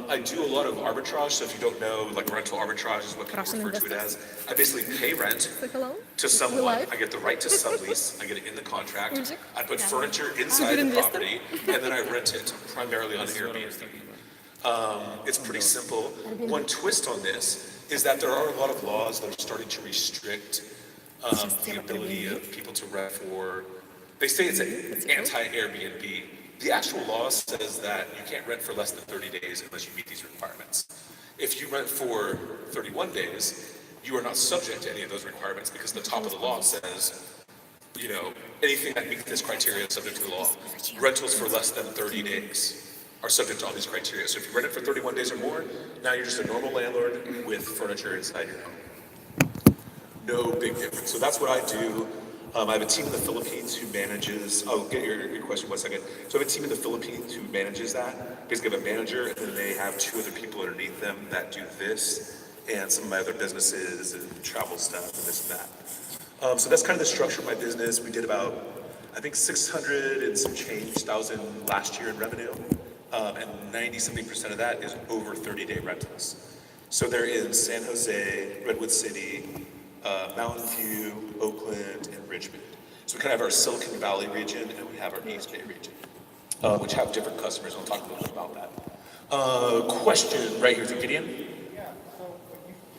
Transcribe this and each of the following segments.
I do a lot of arbitrage, so if you don't know, like rental arbitrage is what people refer to it as. I basically pay rent to someone, I get the right to sublease, I get it in the contract, I put furniture inside the property, and then I rent it primarily on Airbnb. It's pretty simple. One twist on this is that there are a lot of laws that are starting to restrict the ability of people to rent for, they say it's an anti-Airbnb. The actual law says that you can't rent for less than 30 days unless you meet these requirements. If you rent for 31 days, you are not subject to any of those requirements because the top of the law says, you know, anything that meets this criteria is subject to the law. Rentals for less than 30 days are subject to all these criteria. So if you rent it for 31 days or more, now you're just a normal landlord with furniture inside your home. No big difference. So that's what I do. I have a team in the Philippines who manages, I'll get your question in 1 second. So I have a team in the Philippines who manages that. Basically I have a manager and then they have 2 other people underneath them that do this and some of my other businesses and travel stuff and this and that. So that's kind of the structure of my business. We did about, I think 600 and some change thousand last year in revenue. And 90-something% of that is over 30-day rentals. So they're in San Jose, Redwood City, Mountain View, Oakland, and Richmond. So we kind of have our Silicon Valley region and we have our East Bay region, which have different customers. I'll talk a little bit about that. Question right here to Gideon. Yeah, so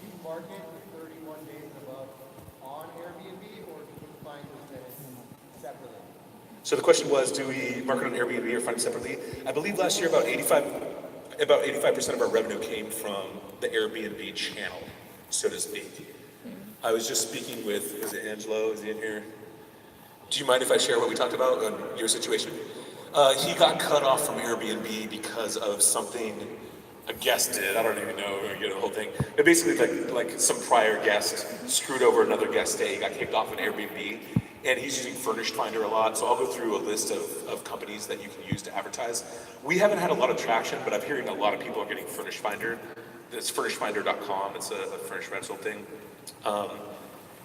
you market the 31 days and above on Airbnb, or do you find those tenants separately? So the question was, do we market on Airbnb or find it separately? I believe last year about 85% of our revenue came from the Airbnb channel, so to speak. I was just speaking with, is it Angelo, is he in here? Do you mind if I share what we talked about on your situation? He got cut off from Airbnb because of something a guest did. I don't even know, the whole thing. But basically like some prior guest screwed over another guest day. He got kicked off an Airbnb and he's using Furnished Finder a lot. So I'll go through a list of companies that you can use to advertise. We haven't had a lot of traction, but I'm hearing a lot of people are getting Furnished Finder. It's furnishedfinder.com. It's a furnished rental thing.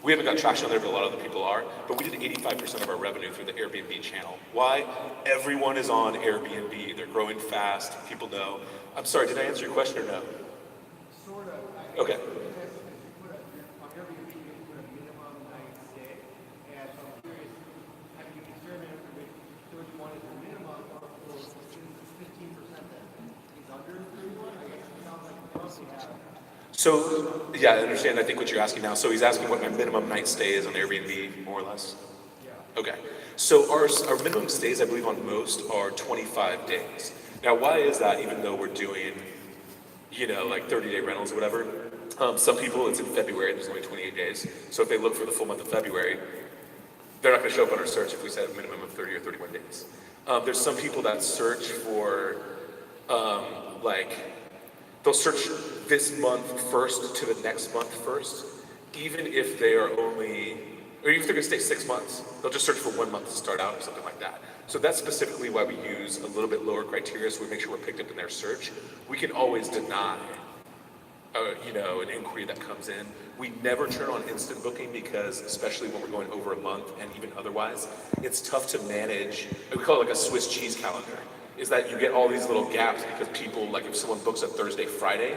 We haven't got traction on there, but a lot of other people are. But we did 85% of our revenue through the Airbnb channel. Why? Everyone is on Airbnb. They're growing fast. People know. I'm sorry, did I answer your question or no? Sort of. Okay. On Airbnb, you put a minimum night stay. And so I'm curious, have you determined if 31 is the minimum, or is 15% that is under 31? I guess it sounds like you mostly have. So, yeah, I understand, I think what you're asking now. So he's asking what my minimum night stay is on Airbnb, more or less? Yeah. Okay. So our minimum stays, I believe, on most are 25 days. Now, why is that, even though we're doing, like 30-day rentals or whatever? Some people, it's in February, there's only 28 days. So if they look for the full month of February, they're not going to show up on our search if we set a minimum of 30 or 31 days. There's some people that search for, they'll search this month first to the next month first, even if they are only, or even if they're gonna stay 6 months, they'll just search for 1 month to start out or something like that. So that's specifically why we use a little bit lower criteria, so we make sure we're picked up in their search. We can always deny, an inquiry that comes in. We never turn on instant booking because, especially when we're going over a month and even otherwise, it's tough to manage. We call it like a Swiss cheese calendar. Is that you get all these little gaps because people, like if someone books a Thursday, Friday,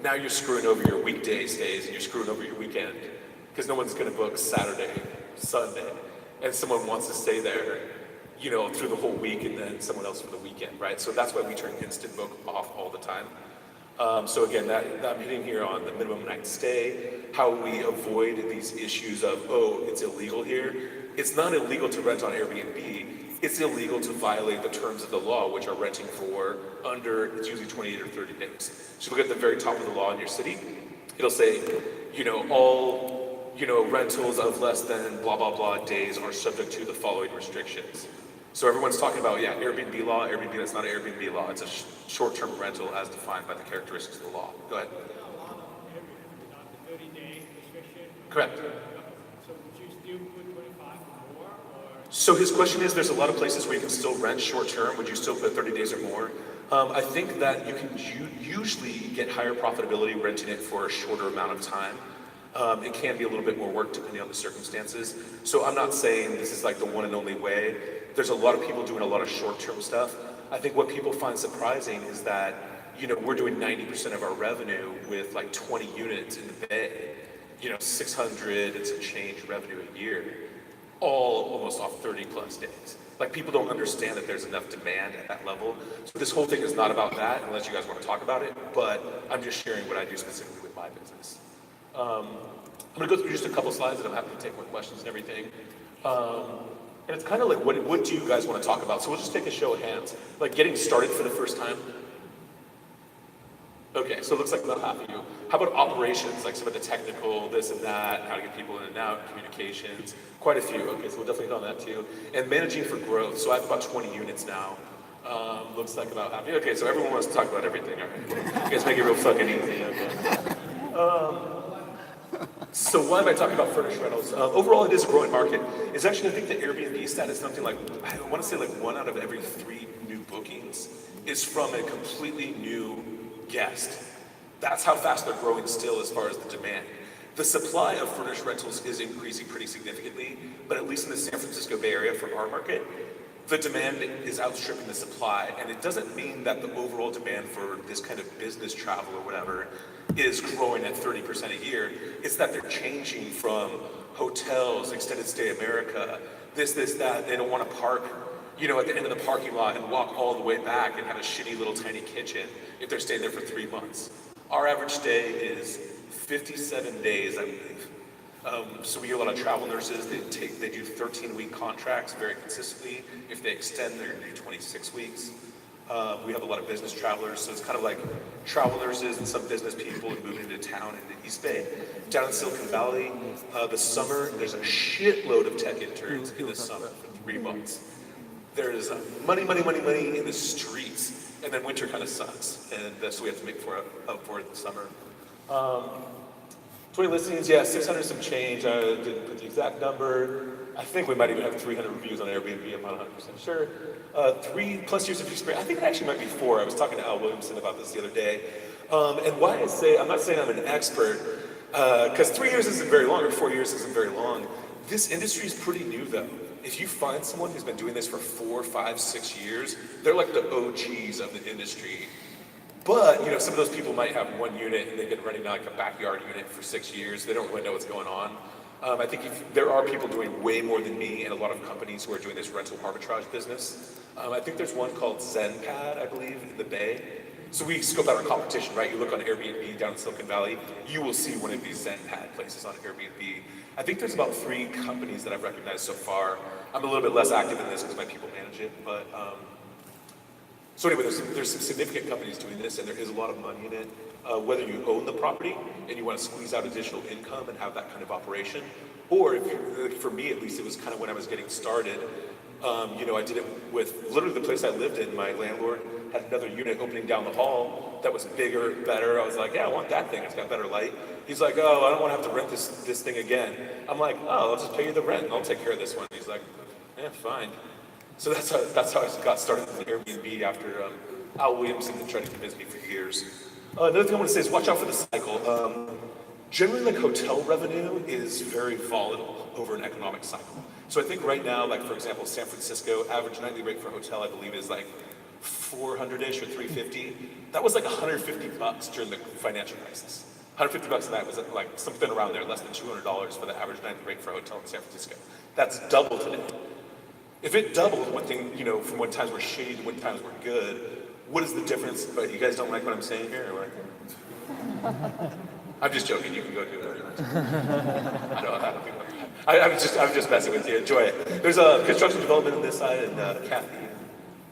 now you're screwing over your weekday stays and you're screwing over your weekend because no one's going to book Saturday, Sunday, and someone wants to stay there, through the whole week and then someone else for the weekend, right? So that's why we turn instant book off all the time. So again, that I'm hitting here on the minimum night stay, how we avoid these issues of, it's illegal here. It's not illegal to rent on Airbnb. It's illegal to violate the terms of the law, which are renting for it's usually 28 or 30 days. So look at the very top of the law in your city. It'll say, all, rentals of less than blah, blah, blah days are subject to the following restrictions. So everyone's talking about, Airbnb law. Airbnb, that's not an Airbnb law. It's a short-term rental as defined by the characteristics of the law. Go ahead. The 30-day restriction. Correct. So would you still put 25 or more? So his question is, there's a lot of places where you can still rent short-term. Would you still put 30 days or more? I think that you can usually get higher profitability renting it for a shorter amount of time. It can be a little bit more work depending on the circumstances. So I'm not saying this is like the one and only way. There's a lot of people doing a lot of short-term stuff. I think what people find surprising is that we're doing 90% of our revenue with like 20 units in the Bay, 600 and some change revenue a year, all almost off 30 plus days. Like people don't understand that there's enough demand at that level. So this whole thing is not about that, unless you guys want to talk about it, but I'm just sharing what I do specifically with my business. I'm gonna go through just a couple slides and I'm happy to take more questions and everything. And it's kind of like, what do you guys want to talk about? So we'll just take a show of hands. Like getting started for the first time. Okay, so it looks like about half of you. How about operations, like some of the technical, this and that, how to get people in and out, communications, quite a few. Okay, so we'll definitely hit on that too. And managing for growth. So I have about 20 units now. Looks like about half. Okay, so everyone wants to talk about everything. All right, you guys make it real fucking easy. Okay. So why am I talking about furnished rentals? Overall, it is a growing market. It's actually, I think the Airbnb stat is something like, I want to say like 1 out of every 3 new bookings is from a completely new guest. That's how fast they're growing still as far as the demand. The supply of furnished rentals is increasing pretty significantly, but at least in the San Francisco Bay Area for our market, the demand is outstripping the supply. And it doesn't mean that the overall demand for this kind of business travel or whatever is growing at 30% a year. It's that they're changing from hotels, extended stay America, this, that. They don't want to park, at the end of the parking lot and walk all the way back and have a shitty little tiny kitchen if they're staying there for 3 months. Our average stay is 57 days, I believe. So we get a lot of travel nurses. They do 13-week contracts very consistently. If they extend, they're going to do 26 weeks. We have a lot of business travelers, so it's kind of like travel nurses and some business people moving into town in the East Bay. Down in Silicon Valley, the summer, there's a shitload of tech interns in the summer for 3 months. There's money in the streets, and then winter kind of sucks, and that's what we have to make up for it in the summer. 20 listings, yeah, 600 some change. I didn't put the exact number. I think we might even have 300 reviews on Airbnb, I'm not 100% sure. 3+ years of experience. I think it actually might be 4. I was talking to Al Williamson about this the other day. And why I say, I'm not saying I'm an expert, because 3 years isn't very long, or 4 years isn't very long. This industry is pretty new though. If you find someone who's been doing this for 4, 5, 6 years, they're like the OGs of the industry. But, some of those people might have 1 unit and they've been running like a backyard unit for 6 years. They don't really know what's going on. I think there are people doing way more than me and a lot of companies who are doing this rental arbitrage business. I think there's one called ZenPad, I believe, in the Bay. So we scope out our competition, right? You look on Airbnb down in Silicon Valley, you will see one of these ZenPad places on Airbnb. I think there's about 3 companies that I've recognized so far. I'm a little bit less active in this because my people manage it, but so anyway, there's some significant companies doing this, and there is a lot of money in it. Whether you own the property and you want to squeeze out additional income and have that kind of operation, or for me at least, it was kind of when I was getting started. I did it with literally the place I lived in. My landlord had another unit opening down the hall that was bigger, better. I was like, yeah, I want that thing. It's got better light. He's like, oh, I don't want to have to rent this thing again. I'm like, oh, I'll just pay you the rent and I'll take care of this one. He's like, yeah, fine. So that's how I got started with Airbnb after Al Williamson had tried to convince me for years. Another thing I want to say is watch out for the cycle. Generally, like hotel revenue is very volatile over an economic cycle. So I think right now, like for example, San Francisco, average nightly rate for a hotel, I believe is like 400-ish or 350. That was like $150 during the financial crisis. $150 of that was like something around there, less than $200 for the average nightly rate for a hotel in San Francisco. That's double today. If it doubled from when times were shitty to when times were good, what is the difference? But you guys don't like what I'm saying here, or what? I'm just joking. You can go do it. I'm just messing with you. Enjoy it. There's a construction development on this side, and Kathy,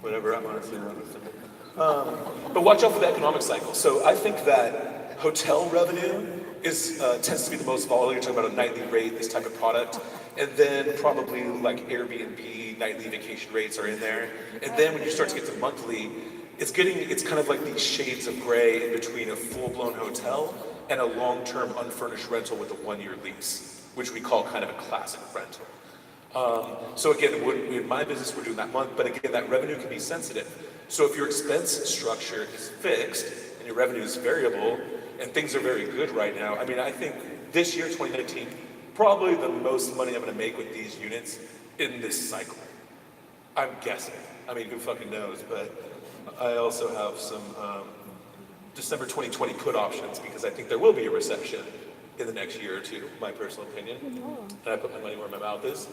whatever. I'm honestly around with them. But watch out for the economic cycle. So I think that hotel revenue tends to be the most volatile. You're talking about a nightly rate, this type of product. And then probably like Airbnb, nightly vacation rates are in there. And then when you start to get to monthly, it's kind of like these shades of gray in between a full-blown hotel and a long-term unfurnished rental with a 1-year lease, which we call kind of a classic rental. So again, in my business, we're doing that month, but again, that revenue can be sensitive. So if your expense structure is fixed and your revenue is variable, and things are very good right now, I mean, I think this year, 2019, probably the most money I'm gonna make with these units in this cycle. I'm guessing. I mean, who fucking knows, but I also have some December 2020 put options because I think there will be a recession in the next year or two, my personal opinion. And I put my money where my mouth is.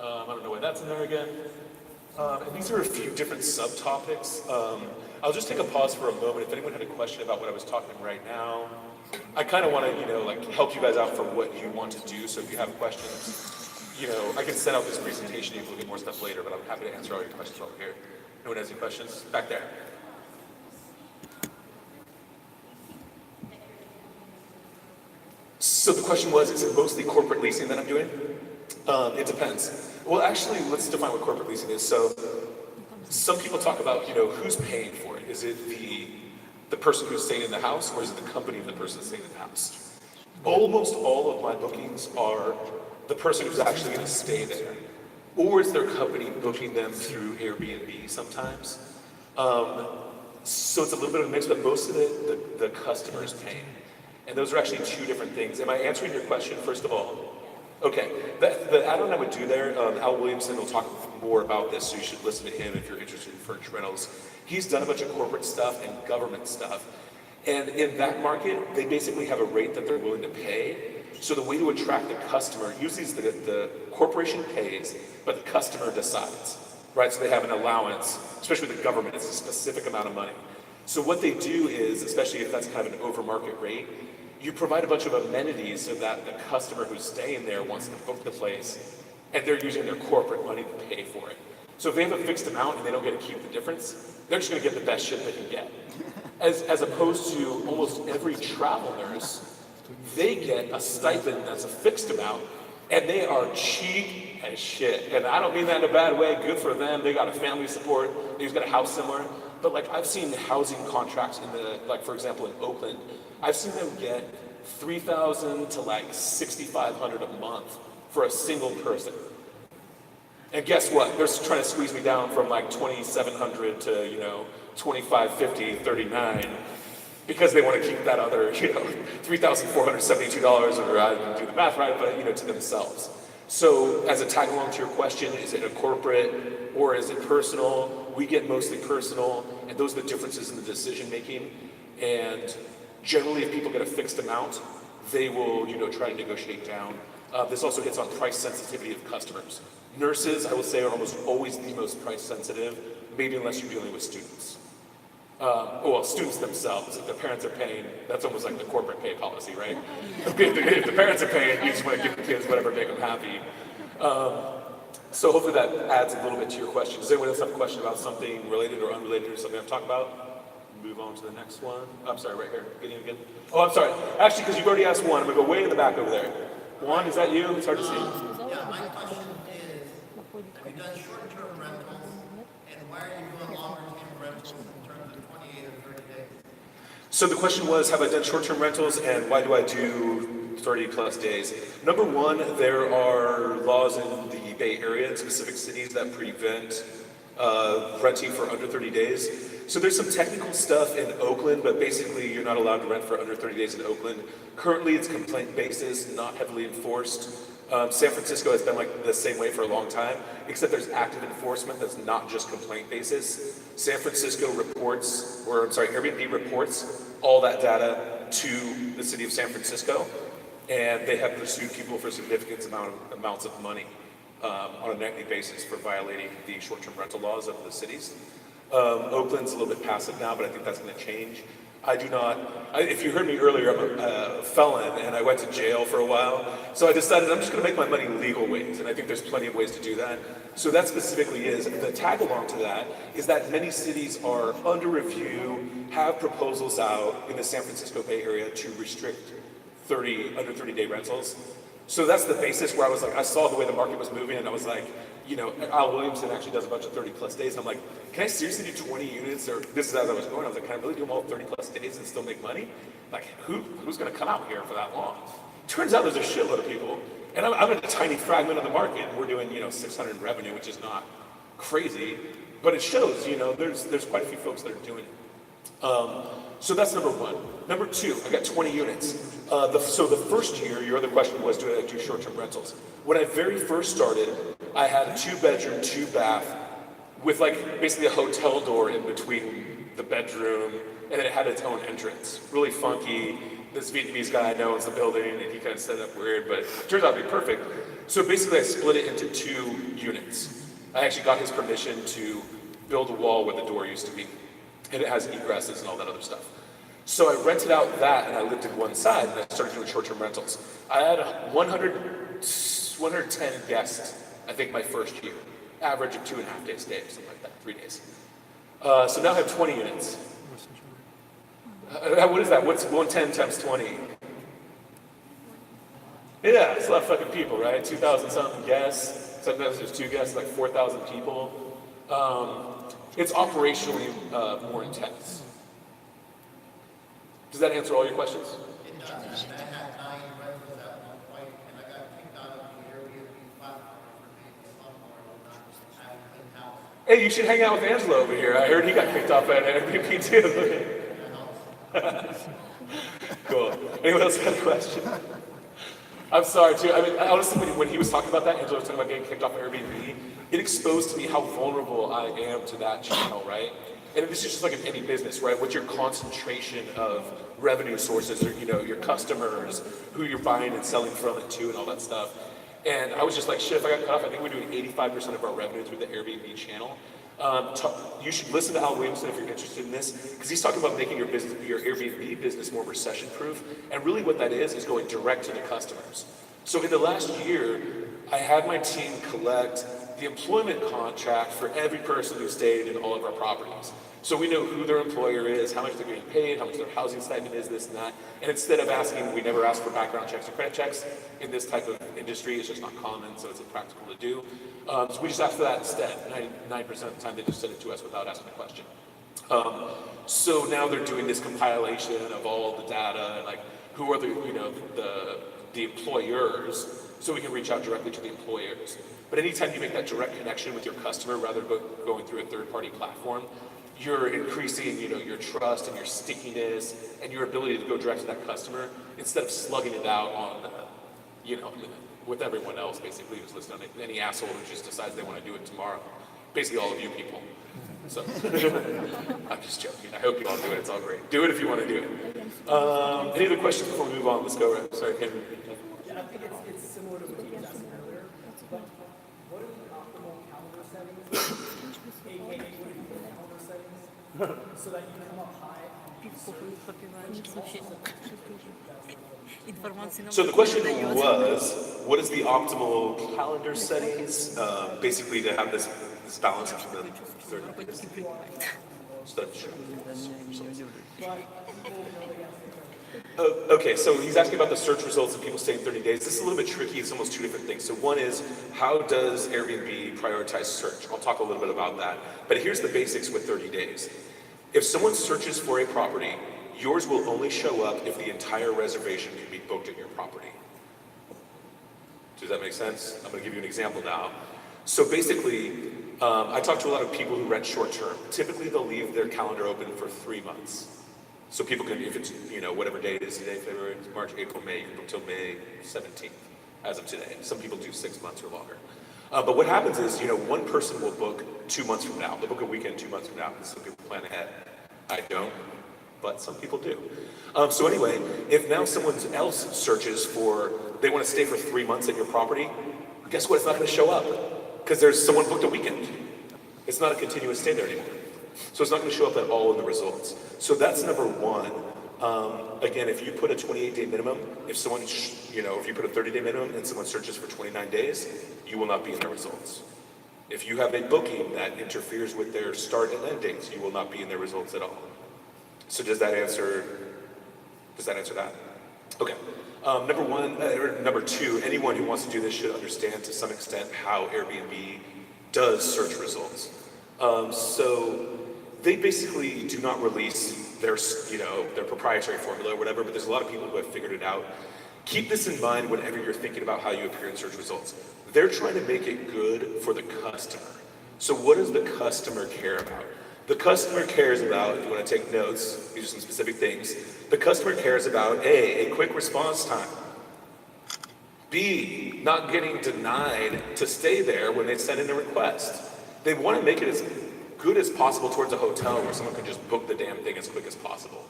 I don't know why that's in there again. And these are a few different subtopics. I'll just take a pause for a moment. If anyone had a question about what I was talking right now, I kind of want to, like help you guys out for what you want to do. So if you have questions, I can send out this presentation. You can look at more stuff later, but I'm happy to answer all your questions over here. No one has any questions? Back there. So the question was, is it mostly corporate leasing that I'm doing? It depends. Well, actually, let's define what corporate leasing is. So some people talk about, who's paying for it. Is it the person who's staying in the house, or is it the company of the person staying in the house? Almost all of my bookings are the person who's actually going to stay there, or is their company booking them through Airbnb sometimes. So it's a little bit of a mix, but most of it, the customer is paying. And those are actually two different things. Am I answering your question, first of all? Okay, the add-on I would do there, Al Williamson will talk more about this, so you should listen to him if you're interested in furniture rentals. He's done a bunch of corporate stuff and government stuff. And in that market, they basically have a rate that they're willing to pay. So the way to attract the customer, usually is the corporation pays, but the customer decides, right? So they have an allowance, especially with the government, it's a specific amount of money. So what they do is, especially if that's kind of an over-market rate, you provide a bunch of amenities so that the customer who's staying there wants to book the place, and they're using their corporate money to pay for it. So if they have a fixed amount and they don't get to keep the difference, they're just gonna get the best shit they can get. As opposed to almost every travel nurse, they get a stipend that's a fixed amount, and they are cheap as shit. And I don't mean that in a bad way, good for them, they got a family support, they've got a house somewhere. But like I've seen housing contracts for example in Oakland, I've seen them get $3,000 to like $6,500 a month for a single person. And guess what? They're trying to squeeze me down from like $2,700 to $2,550, $39, because they want to keep that other $3,472, or I didn't do the math right, but to themselves. So as a tag along to your question, is it a corporate or is it personal? We get mostly personal, and those are the differences in the decision making. And generally, if people get a fixed amount, they will, try to negotiate down. This also hits on price sensitivity of customers. Nurses, I would say, are almost always the most price sensitive, maybe unless you're dealing with students. Well, students themselves, if the parents are paying, that's almost like the corporate pay policy, right? If the parents are paying, you just want to give the kids whatever make them happy. So hopefully that adds a little bit to your question. Does anyone else have a question about something related or unrelated to something I've talked about? Move on to the next one. I'm sorry, right here. Getting again. Oh, I'm sorry. Actually, because you've already asked one, I'm gonna go way in the back over there. Juan, is that you? It's hard to see. Yeah, my question is, have you done short-term rentals, and why are you doing longer-term rentals in terms of 28 or 30 days? So the question was, have I done short-term rentals, and why do I do 30 plus days? Number one, there are laws in the Bay Area and specific cities that prevent renting for under 30 days. So there's some technical stuff in Oakland, but basically you're not allowed to rent for under 30 days in Oakland. Currently it's complaint basis, not heavily enforced. San Francisco has been like the same way for a long time, except there's active enforcement that's not just complaint basis. San Francisco reports, Airbnb reports all that data to the city of San Francisco, and they have pursued people for significant amounts of money on a nightly basis for violating the short-term rental laws of the cities. Oakland's a little bit passive now, but I think that's going to change. If you heard me earlier, I'm a felon, and I went to jail for a while. So I decided I'm just going to make my money legal ways, and I think there's plenty of ways to do that. So that specifically is, the tag along to that is that many cities are under review, have proposals out in the San Francisco Bay Area to restrict under 30-day rentals. So that's the basis where I was like, I saw the way the market was moving, and I was like, Al Williamson actually does a bunch of 30 plus days, and I'm like, can I seriously do 20 units? Or this is as I was going, I was like, can I really do them all 30 plus days and still make money? Like, who's gonna come out here for that long? Turns out there's a shitload of people, and I'm in a tiny fragment of the market, and we're doing, 600 in revenue, which is not crazy, but it shows, there's quite a few folks that are doing it. So that's number one. Number two, I got 20 units. So the first year, your other question was, do I do short-term rentals? When I very first started, I had a 2-bedroom, 2-bath with like basically a hotel door in between the bedroom, and then it had its own entrance. Really funky. This Vietnamese guy I know owns the building, and he kind of set it up weird, but it turns out to be perfect. So basically I split it into 2 units. I actually got his permission to build a wall where the door used to be. And it has egresses and all that other stuff. So I rented out that, and I lived in one side, and I started doing short-term rentals. I had 110 guests, I think, my first year. Average of 2.5 days a day, something like that, 3 days. So now I have 20 units. What is that? What's 110 times 20? Yeah, it's a lot of fucking people, right? 2,000 something guests. Sometimes there's 2 guests, like 4,000 people. It's operationally more intense. Does that answer all your questions? It does. And I had 9 rentals at one point, and I got kicked out of the Airbnb platform for being a slumlord and not having in-house. Hey, you should hang out with Angelo over here. I heard he got kicked off at Airbnb too. Cool. Anyone else got a question? I'm sorry too. I mean, honestly, when he was talking about that, Angelo was talking about getting kicked off Airbnb, it exposed to me how vulnerable I am to that channel, right? And this is just like in any business, right? What's your concentration of revenue sources, or your customers, who you're buying and selling from it to, and all that stuff. And I was just like, shit, if I got cut off, I think we're doing 85% of our revenue through the Airbnb channel. You should listen to Al Williamson if you're interested in this, because he's talking about making your Airbnb business more recession-proof. And really what that is going direct to the customers. So in the last year, I had my team collect the employment contract for every person who stayed in all of our properties. So we know who their employer is, how much they're getting paid, how much their housing stipend is, this and that. And instead of asking, we never ask for background checks or credit checks. In this type of industry, it's just not common, so it's impractical to do. So we just asked for that instead. 99% of the time, they just send it to us without asking a question. So now they're doing this compilation of all the data, and like who are the employers, so we can reach out directly to the employers. But anytime you make that direct connection with your customer rather than going through a third-party platform, you're increasing, your trust and your stickiness and your ability to go direct to that customer instead of slugging it out on, with everyone else basically who's listening. Any asshole who just decides they want to do it tomorrow. Basically all of you people. So I'm just joking. I hope you all do it. It's all great. Do it if you want to do it. Any other questions before we move on? Let's go. Sorry, Henry. Yeah, I think it's similar to what you were asking earlier, but what are the optimal calendar settings, aka what are the calendar settings, so that you come up high on So the question was, what is the optimal calendar settings, basically to have this balance between the 30 days? Okay, so he's asking about the search results and people staying 30 days. This is a little bit tricky. It's almost 2 different things. So one is, how does Airbnb prioritize search? I'll talk a little bit about that. But here's the basics with 30 days. If someone searches for a property, yours will only show up if the entire reservation can be booked at your property. Does that make sense? I'm going to give you an example now. So basically, I talk to a lot of people who rent short term. Typically, they'll leave their calendar open for 3 months. So people can, if it's, whatever day it is today, February, March, April, May, you can book till May 17th, as of today. Some people do 6 months or longer. But what happens is, one person will book 2 months from now. They'll book a weekend 2 months from now, because some people plan ahead. I don't, but some people do. So anyway, if now someone else searches for, they want to stay for 3 months at your property, guess what? It's not going to show up, because there's someone booked a weekend. It's not a continuous stay there anymore. So it's not going to show up at all in the results. So that's number one. Again, if you put a 28-day minimum, if someone, if you put a 30-day minimum and someone searches for 29 days, you will not be in their results. If you have a booking that interferes with their start and end dates, you will not be in their results at all. So does that answer that? Okay. Number two, anyone who wants to do this should understand to some extent how Airbnb does search results. So they basically do not release their proprietary formula or whatever, but there's a lot of people who have figured it out. Keep this in mind whenever you're thinking about how you appear in search results. They're trying to make it good for the customer. So what does the customer care about? The customer cares about, if you want to take notes, these are some specific things. The customer cares about A, a quick response time. B, not getting denied to stay there when they send in a request. They want to make it as good as possible towards a hotel where someone can just book the damn thing as quick as possible.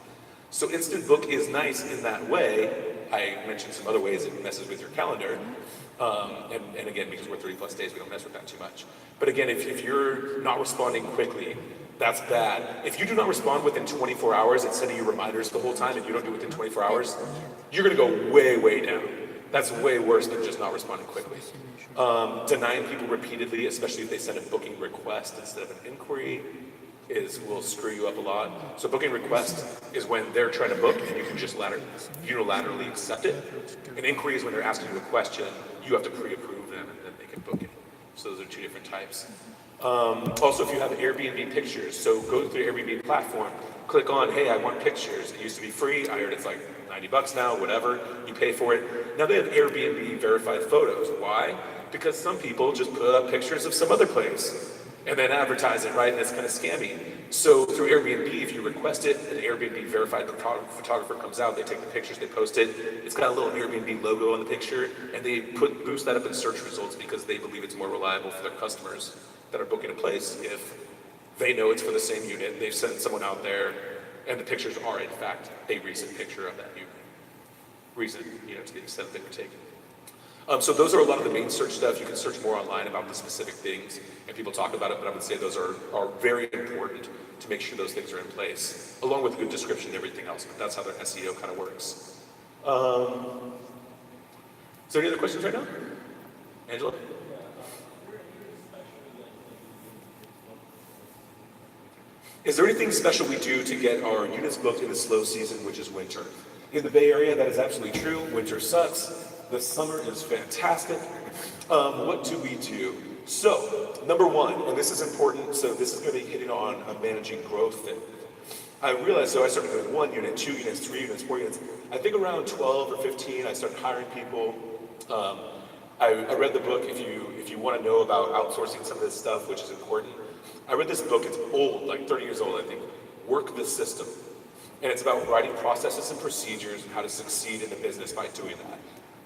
So Instant Book is nice in that way. I mentioned some other ways it messes with your calendar. And again, because we're 30 plus days, we don't mess with that too much. But again, if you're not responding quickly, that's bad. If you do not respond within 24 hours and sending you reminders the whole time and you don't do it within 24 hours, you're gonna go way, way down. That's way worse than just not responding quickly. Denying people repeatedly, especially if they send a booking request instead of an inquiry, will screw you up a lot. So booking request is when they're trying to book and you can just unilaterally accept it. An inquiry is when they're asking you a question, you have to pre-approve them and then they can book it. So those are two different types. Also, if you have Airbnb pictures, so go to the Airbnb platform, click on, hey, I want pictures. It used to be free. I heard it's like $90 now, whatever. You pay for it. Now they have Airbnb verified photos. Why? Because some people just put up pictures of some other place and then advertise it, right? And it's kind of scammy. So through Airbnb, if you request it, an Airbnb verified photographer comes out, they take the pictures, they post it. It's got a little Airbnb logo on the picture, and they boost that up in search results because they believe it's more reliable for their customers that are booking a place if they know it's for the same unit, they've sent someone out there, and the pictures are in fact a recent picture of that unit. Recent, to the extent they were taken. So those are a lot of the main search stuff. You can search more online about the specific things, and people talk about it, but I would say those are very important to make sure those things are in place, along with a good description and everything else, but that's how their SEO kind of works. Is there any other questions right now? Angela? Is there anything special we do to get our units booked in the slow season, which is winter? In the Bay Area, that is absolutely true. Winter sucks. The summer is fantastic. What do we do? So, number one, and this is important, so this is going to be hitting on a managing growth thing. I realized, so I started with 1 unit, 2 units, 3 units, 4 units. I think around 12 or 15, I started hiring people. I read the book, if you want to know about outsourcing some of this stuff, which is important. I read this book, it's old, like 30 years old, I think, Work the System. And it's about writing processes and procedures and how to succeed in the business by doing that.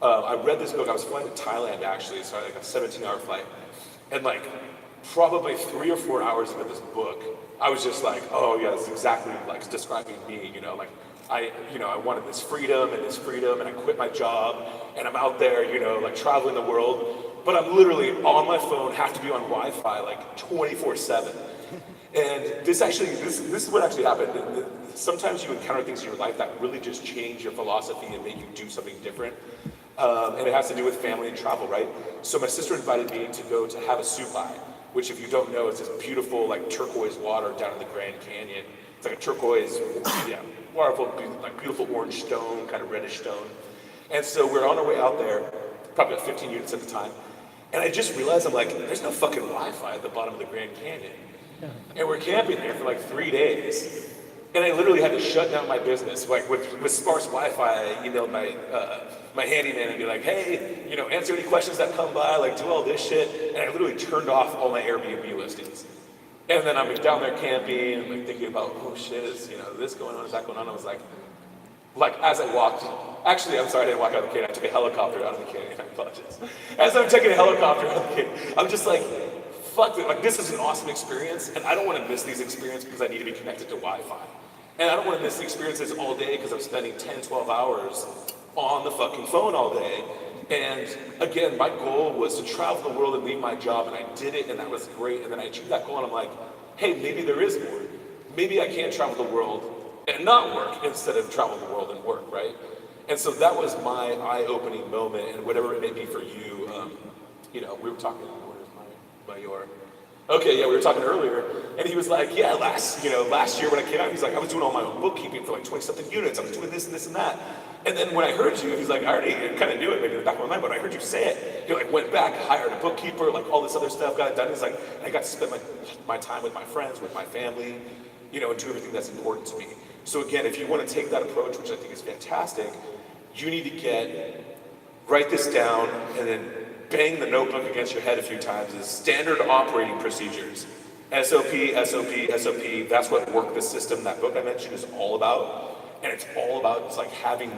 I read this book, I was flying to Thailand actually, so I had like a 17-hour flight. And like, probably 3 or 4 hours into this book, I was just like, oh yeah, that's exactly like describing me, like I wanted this freedom, and I quit my job, and I'm out there, like traveling the world. But I'm literally on my phone, have to be on Wi-Fi like 24/7. And this is what actually happened. Sometimes you encounter things in your life that really just change your philosophy and make you do something different. And it has to do with family and travel, right? So my sister invited me to go to Havasupai, which if you don't know, is this beautiful like turquoise water down in the Grand Canyon. It's like a turquoise, waterful, like beautiful orange stone, kind of reddish stone. And so we're on our way out there, probably about 15 units at the time. And I just realized, I'm like, there's no fucking Wi-Fi at the bottom of the Grand Canyon. And we're camping there for like 3 days. And I literally had to shut down my business. Like with sparse Wi-Fi, I emailed my handyman and be like, hey, answer any questions that come by, like do all this shit. And I literally turned off all my Airbnb listings. And then I'm down there camping and like thinking about, oh shit, is this going on, is that going on? I was like as I walked, actually, I'm sorry, I didn't walk out of the canyon. I took a helicopter out of the canyon. I apologize. As I'm taking a helicopter out of the canyon, I'm just like, fuck it. Like, this is an awesome experience, and I don't want to miss these experiences because I need to be connected to Wi-Fi. And I don't want to miss the experiences all day because I'm spending 10, 12 hours on the fucking phone all day. And again, my goal was to travel the world and leave my job, and I did it, and that was great. And then I achieved that goal, and I'm like, hey, maybe there is more. Maybe I can travel the world and not work instead of travel the world and work, right? And so that was my eye-opening moment, and whatever it may be for you, we were talking, where's we were talking earlier, and he was like, yeah, last year when I came out, he's like, I was doing all my own bookkeeping for like 20-something units, I was doing this and this and that. And then when I heard you, he's like, I already kind of knew it maybe in the back of my mind, but I heard you say it. He like went back, hired a bookkeeper, like all this other stuff, got it done. He's like, and I got to spend my time with my friends, with my family, and do everything that's important to me. So again, if you want to take that approach, which I think is fantastic, you need to write this down and then bang the notebook against your head a few times is standard operating procedures. SOP, SOP, SOP, that's what Work the System, that book I mentioned, is all about. And it's all about, it's like having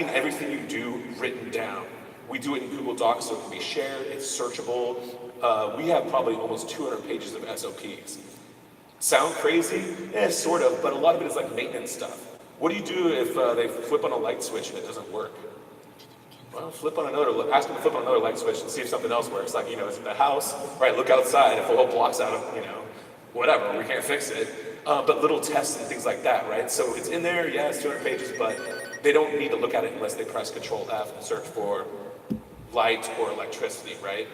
everything you do written down. We do it in Google Docs so it can be shared, it's searchable. We have probably almost 200 pages of SOPs. Sound crazy? Sort of, but a lot of it is like maintenance stuff. What do you do if they flip on a light switch and it doesn't work? Well, ask them to flip on another light switch and see if something else works. Like, is it the house? Right, look outside. If the whole block's out of, whatever, we can't fix it. But little tests and things like that, right? So it's in there, yeah, it's 200 pages, but they don't need to look at it unless they press Control F and search for light or electricity, right?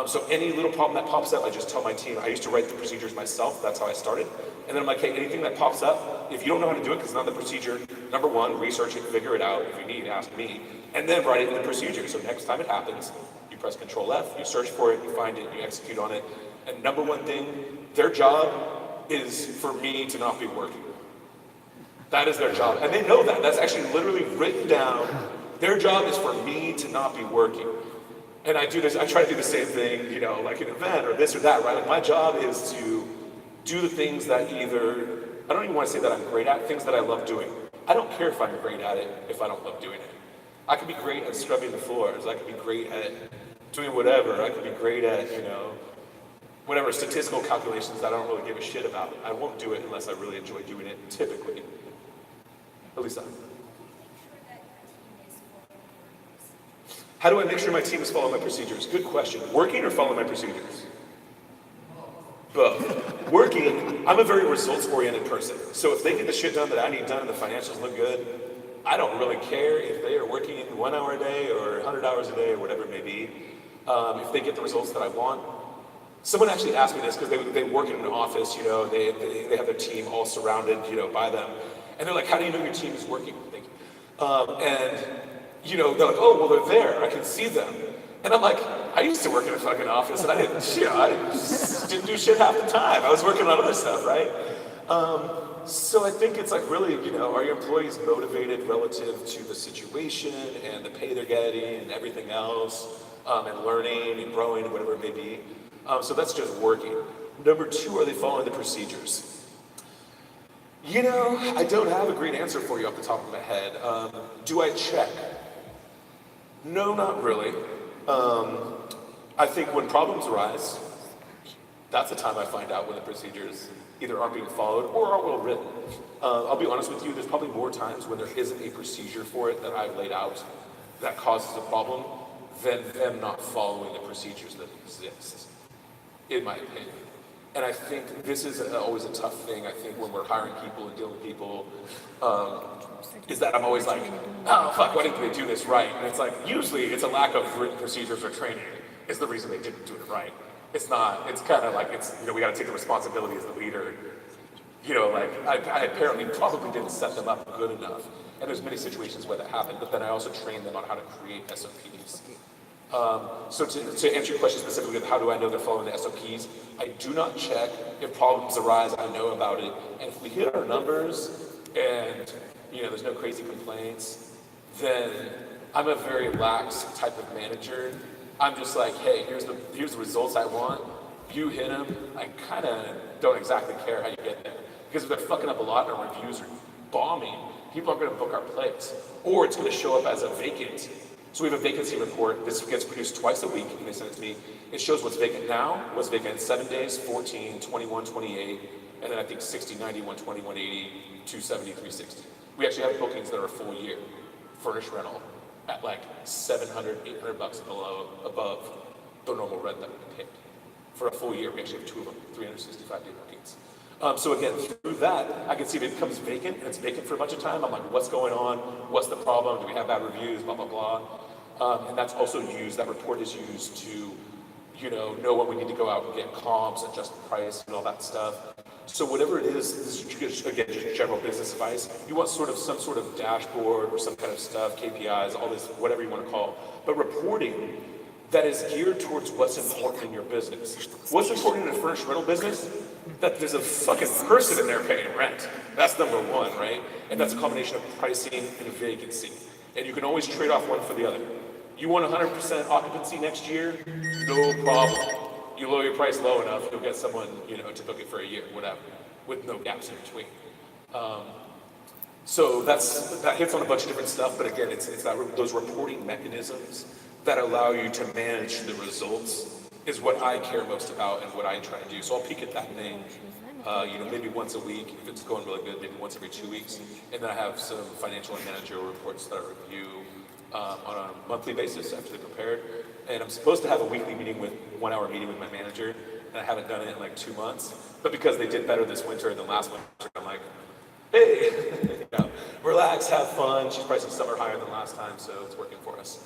So any little problem that pops up, I just tell my team. I used to write the procedures myself. That's how I started. And then I'm like, hey, anything that pops up, if you don't know how to do it because it's not the procedure, number one, research it, figure it out. If you need, ask me. And then write it in the procedure. So next time it happens, you press Control F, you search for it, you find it, you execute on it. And number one thing, their job is for me to not be working. That is their job. And they know that. That's actually literally written down. Their job is for me to not be working. And I try to do the same thing, like an event or this or that, right? Like my job is to do the things that I don't even want to say that I'm great at, things that I love doing. I don't care if I'm great at it if I don't love doing it. I could be great at scrubbing the floors. I could be great at doing whatever. I could be great at, whatever statistical calculations that I don't really give a shit about. I won't do it unless I really enjoy doing it, typically. Elisa. How do I make sure my team is following my procedures? Good question. Working or following my procedures? Both. Working, I'm a very results-oriented person. So if they get the shit done that I need done and the financials look good, I don't really care if they are working 1 hour a day or 100 hours a day or whatever it may be. If they get the results that I want. Someone actually asked me this because they work in an office, they have their team all surrounded, by them. And they're like, how do you know your team is working? They're like, oh, well, they're there. I can see them. And I'm like, I used to work in a fucking office, and I didn't do shit half the time. I was working on other stuff, right? So I think it's like really, are your employees motivated relative to the situation and the pay they're getting and everything else, and learning and growing and whatever it may be. So that's just working. Number two, are they following the procedures? I don't have a great answer for you off the top of my head. Do I check? No, not really. I think when problems arise, that's the time I find out when the procedures either aren't being followed or aren't well written. I'll be honest with you, there's probably more times when there isn't a procedure for it that I've laid out that causes a problem than them not following the procedures that exist, in my opinion. And I think this is always a tough thing, I think, when we're hiring people and dealing with people, is that I'm always like, oh, fuck, why didn't they do this right? And it's like, usually it's a lack of written procedures or training is the reason they didn't do it right. It's not, it's kind of like, we got to take the responsibility as the leader. I apparently probably didn't set them up good enough. And there's many situations where that happened, but then I also trained them on how to create SOPs. So to answer your question specifically, how do I know they're following the SOPs? I do not check. If problems arise, I know about it. And if we hit our numbers and there's no crazy complaints, then I'm a very lax type of manager. I'm just like, hey, here's the results I want. You hit them. I kind of don't exactly care how you get there. Because if they're fucking up a lot and our reviews are bombing, people aren't going to book our place. Or it's going to show up as a vacant. So we have a vacancy report. This gets produced twice a week, and they send it to me. It shows what's vacant now, what's vacant in 7 days, 14, 21, 28, and then I think 60, 90, 120, 180, 270, 360. We actually have bookings that are a full year, furnished rental, at like $700, $800 above the normal rent that we paid. For a full year, we actually have 2 of them, 365-day bookings. So again, through that, I can see if it becomes vacant, and it's vacant for a bunch of time. I'm like, what's going on? What's the problem? Do we have bad reviews? Blah, blah, blah. And that's also used, that report is used to, know when we need to go out and get comps, adjust the price, and all that stuff. So whatever it is, this is just, again, just general business advice. You want some sort of dashboard or some kind of stuff, KPIs, all this, whatever you want to call it. But reporting that is geared towards what's important in your business. What's important in a furnished rental business? That there's a fucking person in there paying rent. That's number one, right? And that's a combination of pricing and vacancy. And you can always trade off one for the other. You want 100% occupancy next year? No problem. You lower your price low enough, you'll get someone, to book it for a year, whatever, with no gaps in between. So that hits on a bunch of different stuff, but again, it's those reporting mechanisms that allow you to manage the results is what I care most about and what I try to do. So I'll peek at that thing, maybe once a week if it's going really good, maybe once every 2 weeks, and then I have some financial and managerial reports that I review on a monthly basis after they're prepared. And I'm supposed to have a weekly meeting 1 hour meeting with my manager, and I haven't done it in like 2 months. But because they did better this winter than last winter, I'm like, hey, relax, have fun. She's pricing summer higher than last time, so it's working for us.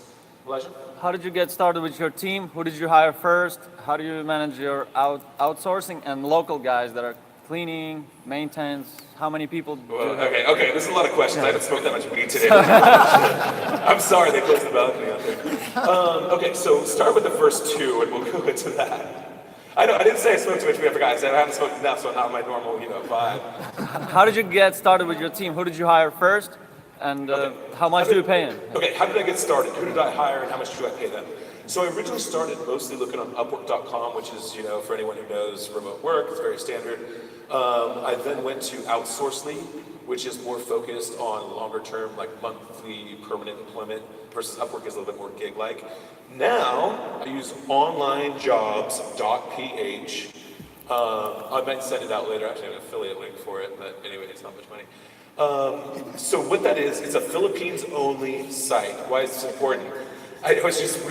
Elijah? How did you get started with your team? Who did you hire first? How do you manage your outsourcing and local guys that are cleaning, maintenance? How many people do you have? Okay, this is a lot of questions. I haven't smoked that much weed today. I'm sorry, they closed the balcony out there. Okay, so start with the first two, and we'll go into that. I know, I didn't say I smoked too much weed, I forgot. I said I haven't smoked enough, so I'm not my normal, vibe. How did you get started with your team? Who did you hire first? And how much do you pay them? Okay, how did I get started? Who did I hire and how much do I pay them? So I originally started mostly looking on Upwork.com, which is, for anyone who knows remote work, it's very standard. I then went to Outsourcely, which is more focused on longer term, like monthly permanent employment, versus Upwork is a little bit more gig-like. Now, I use onlinejobs.ph. I might send it out later, actually I have an affiliate link for it, but anyway, it's not much money. So what that is, it's a Philippines-only site. Why is this important? We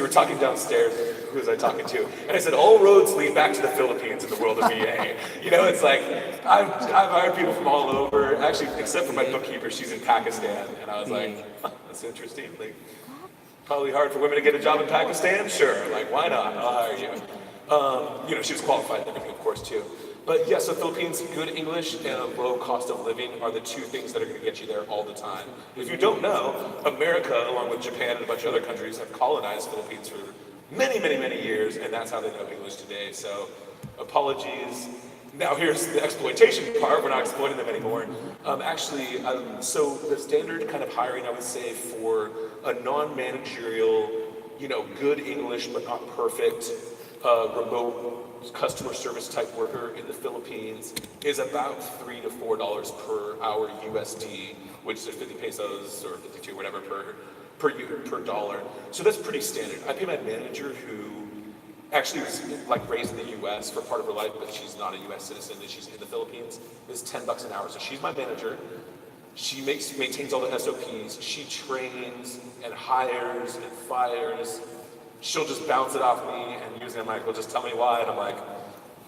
were talking downstairs, who was I talking to? And I said, all roads lead back to the Philippines in the world of VA. It's like, I've hired people from all over, actually, except for my bookkeeper, she's in Pakistan. And I was like, that's interesting. Like, probably hard for women to get a job in Pakistan? Sure, like, why not? I'll hire you. She was qualified and everything, of course, too. But yeah, so Philippines, good English and a low cost of living are the two things that are going to get you there all the time. If you don't know, America, along with Japan and a bunch of other countries, have colonized Philippines for many, many, many years, and that's how they know English today. So apologies. Now here's the exploitation part. We're not exploiting them anymore. So the standard kind of hiring, I would say, for a non-managerial, good English but not perfect, remote customer service type worker in the Philippines is about $3 to $4 per hour USD, which is 50 pesos or 52, whatever per dollar. So that's pretty standard. I pay my manager, who actually was raised in the US for part of her life, but she's not a US citizen and she's in the Philippines, is $10 an hour. So she's my manager. She maintains all the SOPs. She trains and hires and fires. She'll just bounce it off me, and usually I'm like, well, just tell me why. And I'm like,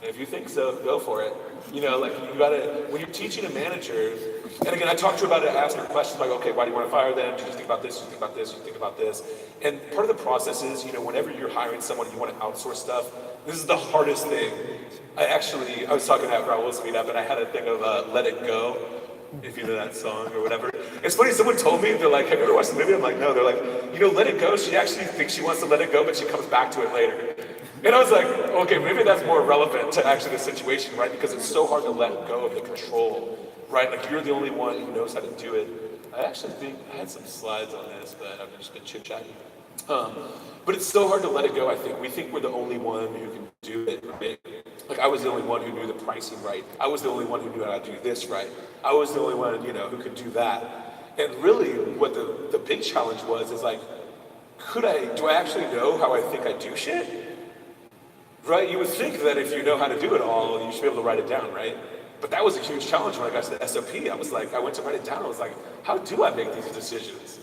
if you think so, go for it. You gotta, when you're teaching a manager, and again, I talk to her about it, I ask her questions like, okay, why do you want to fire them? Do you think about this? Do you think about this? Do you think about this? And part of the process is, whenever you're hiring someone and you want to outsource stuff, this is the hardest thing. I was talking at Raul's meetup, and I had a thing of Let It Go, if you know that song or whatever. It's funny, someone told me, they're like, have you ever watched the movie? I'm like, no. They're like, Let It Go, she actually thinks she wants to let it go, but she comes back to it later. And I was like, okay, maybe that's more relevant to actually the situation, right? Because it's so hard to let go of the control, right? Like, you're the only one who knows how to do it. I actually think I had some slides on this, but I've just been chit-chatting. But it's so hard to let it go, I think. We think we're the only one who can do it, right? Like, I was the only one who knew the pricing right. I was the only one who knew how to do this right. I was the only one, who could do that. And really, what the big challenge was is like, do I actually know how I think I do shit? Right? You would think that if you know how to do it all, you should be able to write it down, right? But that was a huge challenge when I got to the SOP. I went to write it down. I was like, how do I make these decisions?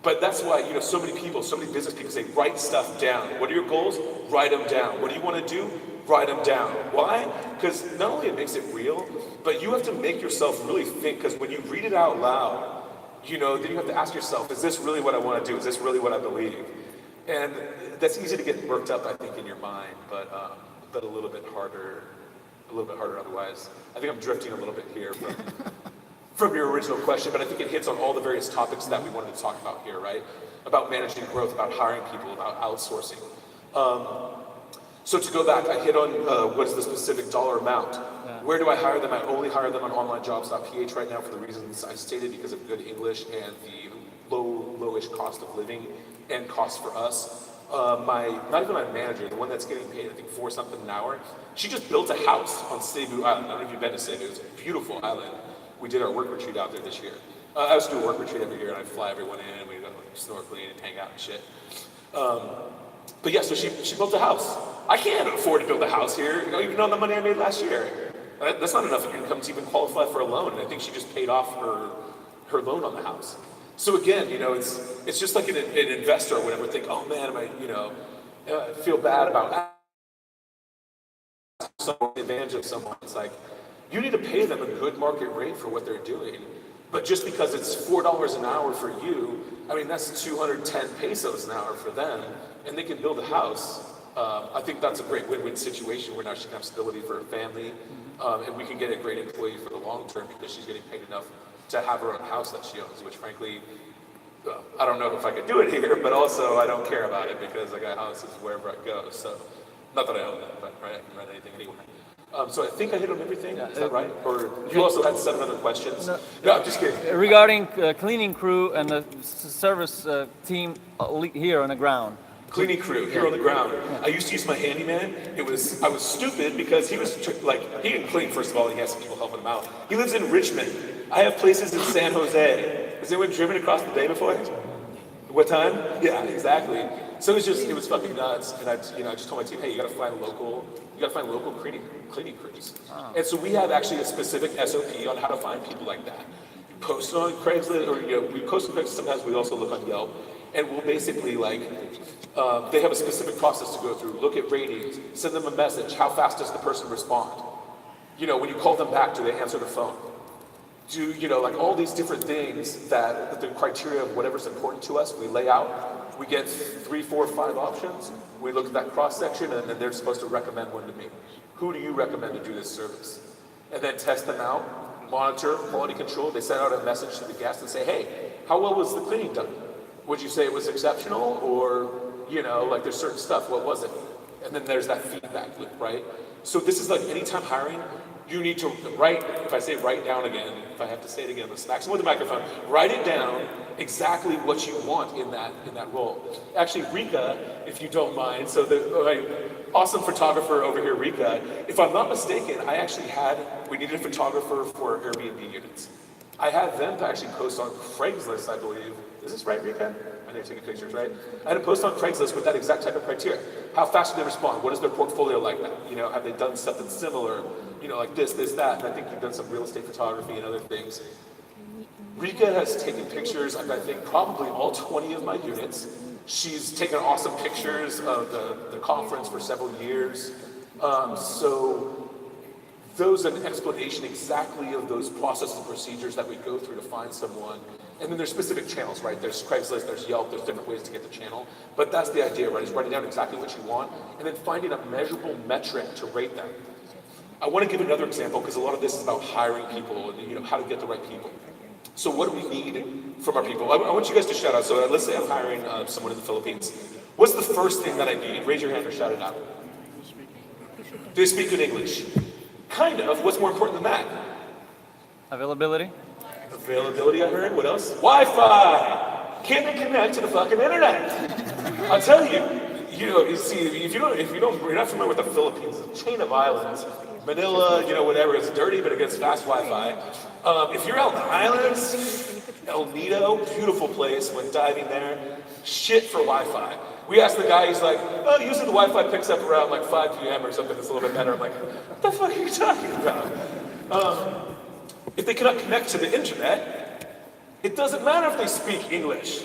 But that's why, so many business people say, write stuff down. What are your goals? Write them down. What do you want to do? Write them down. Why? Because not only it makes it real, but you have to make yourself really think, because when you read it out loud, then you have to ask yourself, is this really what I want to do? Is this really what I believe? And that's easy to get worked up, I think, in your mind, but a little bit harder otherwise. I think I'm drifting a little bit here from your original question, but I think it hits on all the various topics that we wanted to talk about here, right? About managing growth, about hiring people, about outsourcing. So to go back, I hit on what's the specific dollar amount. Yeah. Where do I hire them? I only hire them on onlinejobs.ph right now for the reasons I stated, because of good English and the lowish cost of living and cost for us. Not even my manager, the one that's getting paid, I think $4 something an hour, she just built a house on Cebu Island. I don't know if you've been to Cebu, it's a beautiful island. We did our work retreat out there this year. I used to do a work retreat every year, and I fly everyone in, and we go snorkeling and hang out and shit. But yeah, so she built a house. I can't afford to build a house here, even on the money I made last year. That's not enough income to even qualify for a loan. And I think she just paid off her loan on the house. So again, it's just like an investor or whatever think, oh man, I feel bad about someone, advantage of someone. It's like, you need to pay them a good market rate for what they're doing. But just because it's $4 an hour for you, I mean, that's 210 pesos an hour for them, and they can build a house. I think that's a great win-win situation where now she can have stability for her family, and we can get a great employee for the long term because she's getting paid enough to have her own house that she owns, which frankly, I don't know if I could do it here, but also I don't care about it because I got houses wherever I go. So, not that I own that, but right, I can rent anything anywhere. So I think I hit on everything. Is that right? Or you also had 7 other questions? No, I'm just kidding. Regarding cleaning crew and the service team here on the ground. Cleaning crew here on the ground. I used to use my handyman. I was stupid because he he didn't clean, first of all, he has some people helping him out. He lives in Richmond. I have places in San Jose. Has anyone driven across the bay before? What time? Yeah, exactly. So it was fucking nuts. And I just told my team, hey, you gotta find local cleaning crews. Oh. And so we have actually a specific SOP on how to find people like that. Post on Craigslist, or we post on Craigslist, sometimes we also look on Yelp. And we'll basically they have a specific process to go through, look at ratings, send them a message, how fast does the person respond? When you call them back, do they answer the phone? Do, all these different things that the criteria of whatever's important to us, we lay out. We get 3, 4, 5 options. We look at that cross-section, and then they're supposed to recommend one to me. Who do you recommend to do this service? And then test them out, monitor, quality control. They send out a message to the guest and say, hey, how well was the cleaning done? Would you say it was exceptional? Or, there's certain stuff, what was it? And then there's that feedback loop, right? So this is like anytime hiring, you need to write down again, if I have to say it again, I'm gonna smack someone with the microphone, write it down exactly what you want in that role. Actually, Rika, if you don't mind, so the awesome photographer over here, Rika, if I'm not mistaken, we needed a photographer for Airbnb units. I had them to actually post on Craigslist, I believe. Is this right, Rika? I know you're taking pictures, right? I had to post on Craigslist with that exact type of criteria. How fast do they respond? What is their portfolio like that? Have they done something similar? Like this, that. And I think you've done some real estate photography and other things. Rika has taken pictures of, I think, probably all 20 of my units. She's taken awesome pictures of the conference for several years. So those are an explanation exactly of those processes and procedures that we go through to find someone. And then there's specific channels, right? There's Craigslist, there's Yelp, there's different ways to get the channel. But that's the idea, right? Is writing down exactly what you want and then finding a measurable metric to rate them. I want to give another example because a lot of this is about hiring people and how to get the right people. So what do we need from our people? I want you guys to shout out. So let's say I'm hiring someone in the Philippines. What's the first thing that I need? Raise your hand or shout it out. Do they speak good English? Kind of. What's more important than that? Availability, I heard. What else? Wi-Fi! Can they connect to the fucking internet? I'll tell you, if you're not familiar with the Philippines, it's a chain of islands. Manila, whatever, it's dirty, but it gets fast Wi-Fi. If you're out in the islands, El Nido, beautiful place, went diving there, shit for Wi-Fi. We asked the guy, he's like, oh, usually the Wi-Fi picks up around 5 p.m. or something that's a little bit better. I'm like, what the fuck are you talking about? If they cannot connect to the internet, it doesn't matter if they speak English,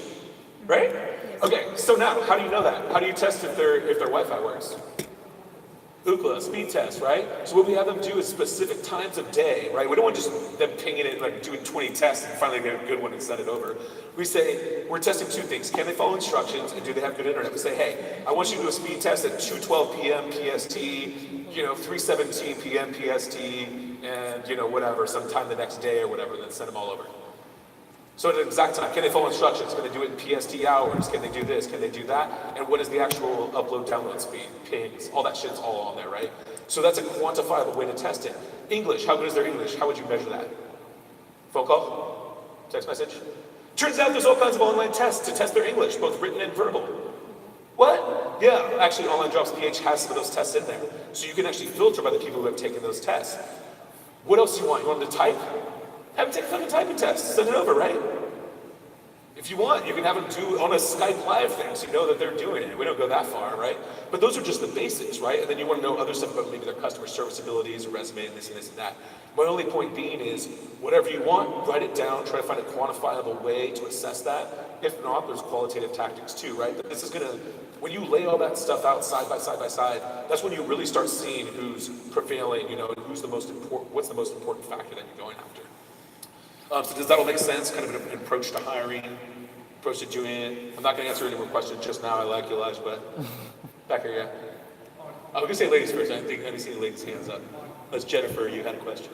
right? Okay, so now, how do you know that? How do you test if their Wi-Fi works? Ookla, speed test, right? So what we have them do is specific times of day, right? We don't want just them pinging it, doing 20 tests and finally get a good one and send it over. We say, we're testing 2 things. Can they follow instructions and do they have good internet? We say, hey, I want you to do a speed test at 2:12 p.m. PST, 3:17 p.m. PST, and whatever, sometime the next day or whatever, then send them all over. So at the exact time, can they follow instructions? Can they do it in PST hours? Can they do this? Can they do that? And what is the actual upload download speed? Pings, all that shit's all on there, right? So that's a quantifiable way to test it. English, how good is their English? How would you measure that? Phone call? Text message? Turns out there's all kinds of online tests to test their English, both written and verbal. What? Yeah, actually Online Jobs PH has some of those tests in there. So you can actually filter by the people who have taken those tests. What else do you want? You want them to type? Have them take a fucking typing test. Send it over, right? If you want, you can have them do on a Skype live thing so you know that they're doing it. We don't go that far, right? But those are just the basics, right? And then you want to know other stuff about maybe their customer service abilities, or resume, and this and that. My only point being is, whatever you want, write it down, try to find a quantifiable way to assess that. If not, there's qualitative tactics too, right? But this is gonna, when you lay all that stuff out side by side by side, that's when you really start seeing who's prevailing, you know, and who's the most important, what's the most important factor that you're going after. So does that all make sense? Kind of an approach to hiring, approach to doing it. I'm not going to answer any more questions just now. I like you, Elijah, but back here, yeah. I'm going to say ladies first. I think I didn't see any ladies' hands up. That's Jennifer. You had a question.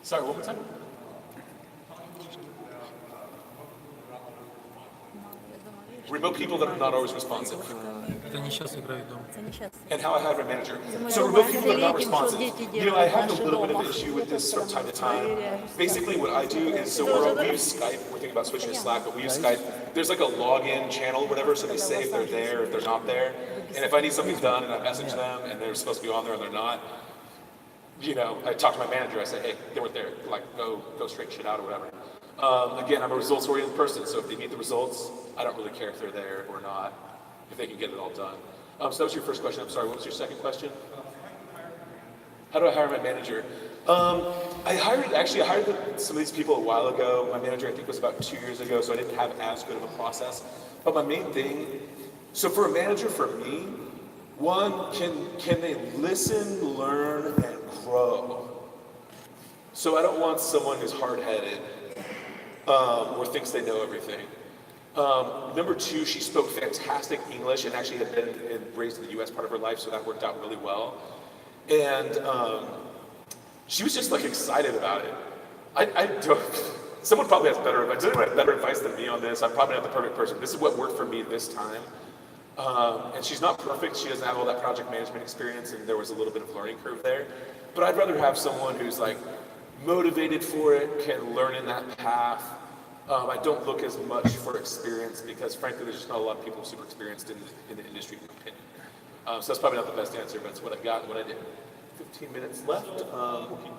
Sorry, one more time. Remote people that are not always responsive. And how I hire a manager. So remote people that are not responsive. You know, I have a little bit of an issue with this from time to time. Basically what I do is, so we use Skype, we're thinking about switching to Slack, but we use Skype. There's like a login channel or whatever, so they say if they're there, if they're not there. And if I need something done and I message them and they're supposed to be on there and they're not, you know, I talk to my manager, I say, hey, they weren't there, like go straight shit out or whatever. Again, I'm a results-oriented person, so if they meet the results, I don't really care if they're there or not, if they can get it all done. So that was your first question. I'm sorry, what was your second question? How do I hire my manager? I hired some of these people a while ago. My manager, I think, was about 2 years ago, so I didn't have as good of a process. But my main thing, so for a manager, for me, one, can they listen, learn, and grow? So I don't want someone who's hard-headed or thinks they know everything. Number two, she spoke fantastic English and actually had been raised in the US part of her life, so that worked out really well. And she was just like excited about it. I don't, someone probably has better advice. Does anyone have better advice than me on this? I'm probably not the perfect person. This is what worked for me this time. And she's not perfect. She doesn't have all that project management experience, and there was a little bit of learning curve there. But I'd rather have someone who's like motivated for it, can learn in that path. I don't look as much for experience because frankly, there's just not a lot of people super experienced in the industry, in my opinion. So that's probably not the best answer, but it's what I got and what I did. 15 minutes left.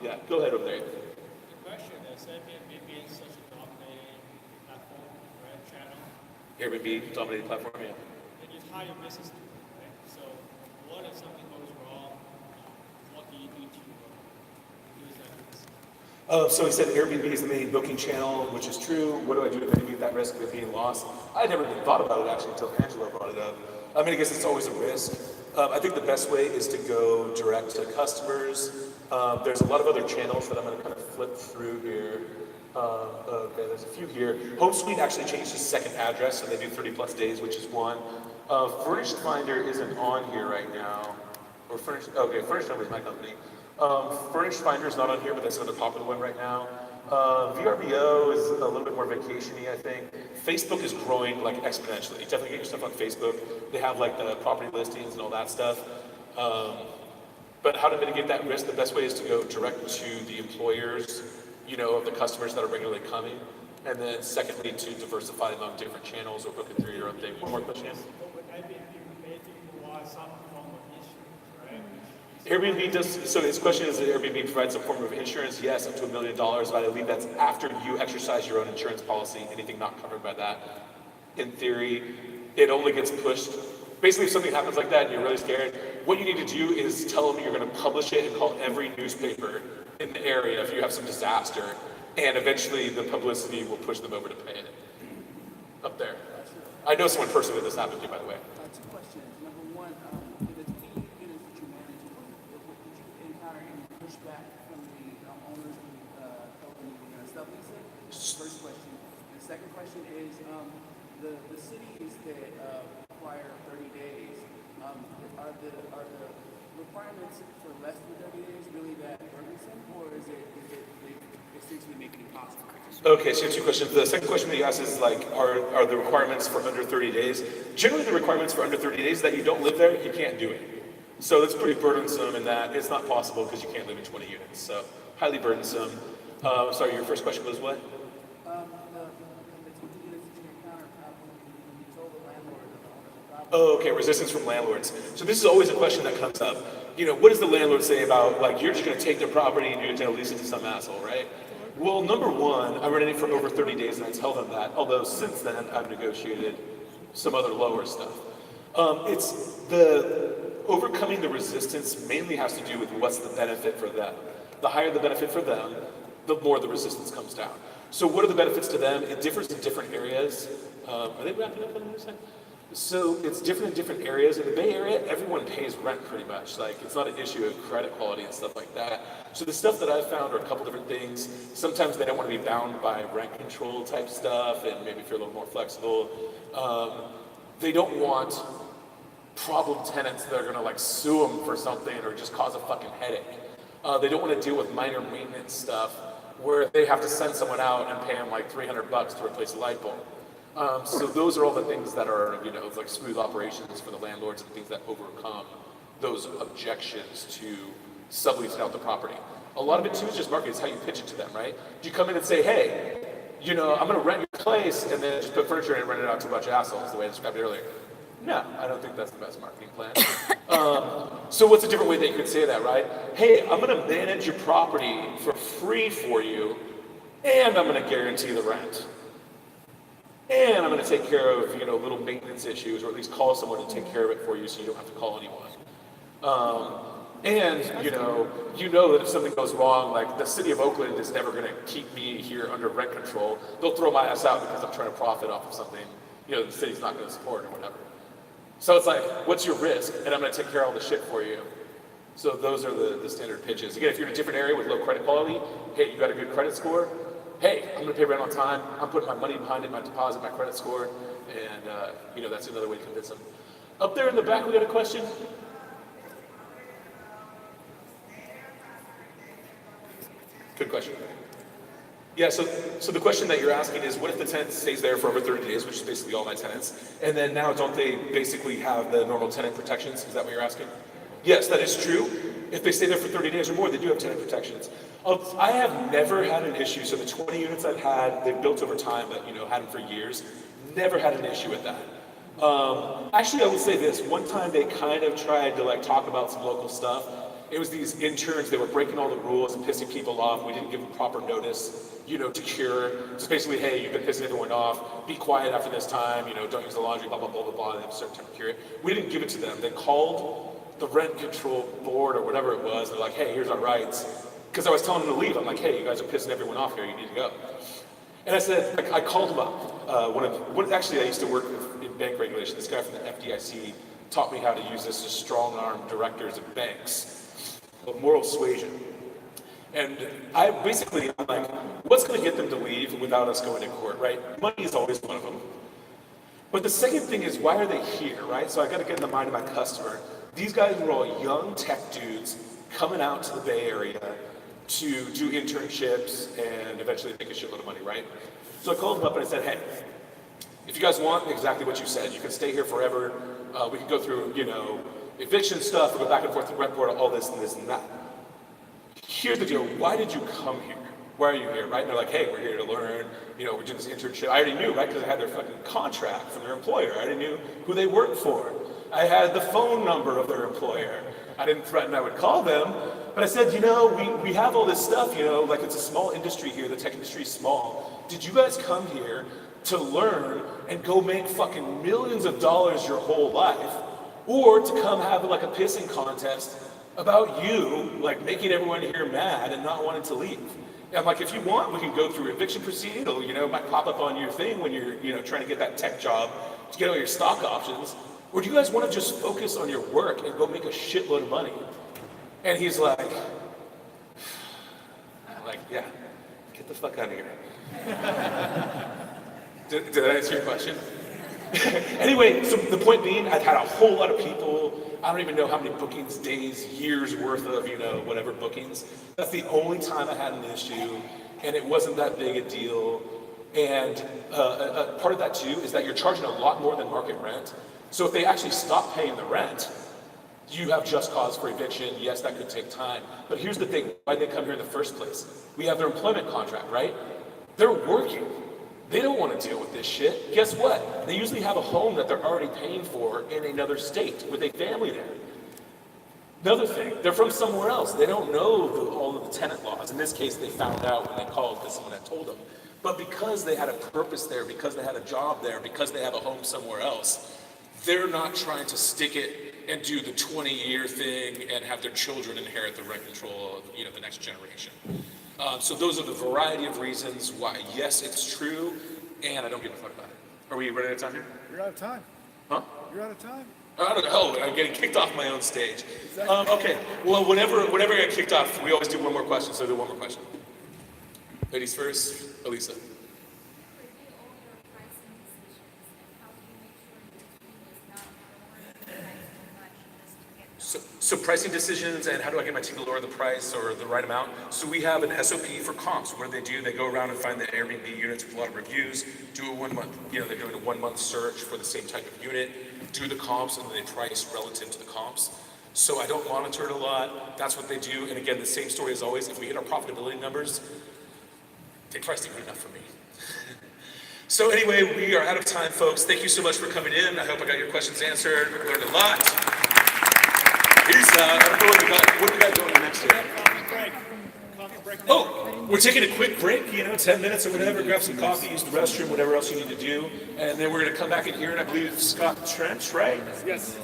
Yeah, go ahead over there. The question is, Airbnb is such a dominating platform, right? Channel. Airbnb, dominated platform, yeah. And you hire business people, right? So what if something goes wrong? What do you do to use that risk? So he said Airbnb is the main booking channel, which is true. What do I do to mitigate that risk of being lost? I never even thought about it actually until Angela brought it up. I mean, I guess it's always a risk. I think the best way is to go direct to customers. There's a lot of other channels that I'm going to kind of flip through here. Okay, there's a few here. HomeSuite actually changed its second address, so they do 30 plus days, which is one. Furnished Finder isn't on here right now. Or Furnished Number is my company. Furnished Finder is not on here, but that's another popular one right now. VRBO is a little bit more vacation-y, I think. Facebook is growing like exponentially. Definitely get your stuff on Facebook. They have like the property listings and all that stuff. But how to mitigate that risk, the best way is to go direct to the employers, you know, of the customers that are regularly coming. And then secondly, to diversify among different channels or book it through your own thing. One more question? But with Airbnb, basically provides some form of insurance, right? Airbnb does, so his question is, that Airbnb provides some form of insurance? Yes, up to $1 million, but I believe that's after you exercise your own insurance policy, anything not covered by that. In theory, it only gets pushed. Basically, if something happens like that and you're really scared, what you need to do is tell them you're going to publish it and call every newspaper in the area if you have some disaster, and eventually the publicity will push them over to pay it. Up there. I know someone personally that this happened to, by the way. Two questions. Number one, the key units that you manage, did you encounter any pushback from the owners of the company you're going to sublease it? First question. The second question is, the cities that require 30 days, are the requirements for less than 30 days really that burdensome, or is it essentially making it possible? Okay, so you have two questions. The second question that you asked is like, are the requirements for under 30 days? Generally, the requirements for under 30 days that you don't live there, you can't do it. So that's pretty burdensome in that it's not possible because you can't live in 20 units. So highly burdensome. Sorry, your first question was what? Oh, okay, resistance from landlords. So this is always a question that comes up. what does the landlord say about, like, you're just gonna take their property and you're gonna lease it to some asshole, right? Well, number one, I rented it for over 30 days and I tell them that, although since then I've negotiated some other lower stuff. It's the overcoming the resistance mainly has to do with what's the benefit for them. The higher the benefit for them, the more the resistance comes down. So what are the benefits to them? It differs in different areas. Are they wrapping up on the other side? So it's different in different areas. In the Bay Area, everyone pays rent pretty much. Like, it's not an issue of credit quality and stuff like that. So the stuff that I've found are a couple different things. Sometimes they don't want to be bound by rent control type stuff, and maybe if you're a little more flexible. They don't want problem tenants that are gonna like sue them for something or just cause a fucking headache. They don't want to deal with minor maintenance stuff where they have to send someone out and pay them like $300 to replace a light bulb. So those are all the things that are, like smooth operations for the landlords and things that overcome those objections to subleasing out the property. A lot of it too is just marketing. It's how you pitch it to them, right? You come in and say, hey, I'm gonna rent your place, and then just put furniture in and rent it out to a bunch of assholes, the way I described it earlier. No, I don't think that's the best marketing plan. So what's a different way that you could say that, right? Hey, I'm gonna manage your property for free for you, and I'm gonna guarantee the rent. And I'm gonna take care of, little maintenance issues, or at least call someone to take care of it for you so you don't have to call anyone. And you know that if something goes wrong, like the city of Oakland is never gonna keep me here under rent control. They'll throw my ass out because I'm trying to profit off of something, the city's not gonna support or whatever. So it's like, what's your risk? And I'm gonna take care of all the shit for you. So those are the standard pitches. Again, if you're in a different area with low credit quality, hey, you got a good credit score, hey, I'm gonna pay rent on time, I'm putting my money behind it, my deposit, my credit score, and that's another way to convince them. Up there in the back, we got a question? Good question. Yeah, so the question that you're asking is, what if the tenant stays there for over 30 days, which is basically all my tenants, and then now don't they basically have the normal tenant protections? Is that what you're asking? Yes, that is true. If they stay there for 30 days or more, they do have tenant protections. I have never had an issue, so the 20 units I've had, they've built over time, but had them for years, never had an issue with that. Actually, I would say this, one time they kind of tried to talk about some local stuff. It was these interns, they were breaking all the rules and pissing people off. We didn't give them proper notice, to cure. So basically, hey, you've been pissing everyone off, be quiet after this time, don't use the laundry, blah, blah, blah, blah, blah, they have a certain time to cure it. We didn't give it to them. They called the rent control board or whatever it was. They're like, hey, here's our rights. Because I was telling them to leave. I'm like, hey, you guys are pissing everyone off here, you need to go. And I said, I called them up. Actually, I used to work in bank regulation. This guy from the FDIC taught me how to use this to strong-arm directors of banks. Moral suasion. And I'm like, what's going to get them to leave without us going to court, right? Money is always one of them. But the second thing is, why are they here, right? So I got to get in the mind of my customer. These guys were all young tech dudes coming out to the Bay Area to do internships and eventually make a shitload of money, right? So I called them up and I said, hey, if you guys want exactly what you said, you can stay here forever. We can go through, eviction stuff, we go back and forth to rent board, all this and this and that. Here's the deal, why did you come here? Why are you here, right? And they're like, hey, we're here to learn, we're doing this internship. I already knew, right, because I had their fucking contract from their employer. I already knew who they worked for. I had the phone number of their employer. I didn't threaten I would call them, but I said, we have all this stuff, it's a small industry here, the tech industry is small. Did you guys come here to learn and go make fucking millions of dollars your whole life? Or to come have a pissing contest about you, making everyone here mad and not wanting to leave. And I'm like, if you want, we can go through eviction proceeding. It'll, it might pop up on your thing when you're, trying to get that tech job to get all your stock options. Or do you guys want to just focus on your work and go make a shitload of money? And he's like, yeah, get the fuck out of here. Did that answer your question? Anyway, so the point being, I've had a whole lot of people, I don't even know how many bookings, days, years worth of, whatever bookings. That's the only time I had an issue, and it wasn't that big a deal. And part of that too is that you're charging a lot more than market rent. So if they actually stop paying the rent, you have just cause for eviction. Yes, that could take time. But here's the thing, why they come here in the first place? We have their employment contract, right? They're working. They don't want to deal with this shit. Guess what? They usually have a home that they're already paying for in another state with a family there. Another thing, they're from somewhere else. They don't know all of the tenant laws. In this case, they found out when they called because someone had told them. But because they had a purpose there, because they had a job there, because they have a home somewhere else, they're not trying to stick it and do the 20-year thing and have their children inherit the rent control of the next generation. So those are the variety of reasons why, yes, it's true, and I don't give a fuck about it. Are we running out of time here? You're out of time. Huh? You're out of time. I don't know. I'm getting kicked off my own stage. Okay. Well, whenever I get kicked off, we always do one more question. So do one more question. Ladies first, Elisa. So pricing decisions and how do I get my team to lower the price or the right amount? So we have an SOP for comps. What do? They go around and find the Airbnb units with a lot of reviews, do a 1 month, they're doing a 1 month search for the same type of unit, do the comps, and then they price relative to the comps. So I don't monitor it a lot. That's what they do. And again, the same story as always. If we hit our profitability numbers, they priced it good enough for me. So anyway, we are out of time, folks. Thank you so much for coming in. I hope I got your questions answered. We learned a lot. Peace out. I don't know what we got going next year. Coffee break. Oh, we're taking a quick break, 10 minutes or whatever, grab some coffee, use the restroom, whatever else you need to do. And then we're going to come back in here, and I believe Scott Trench, right? Yes.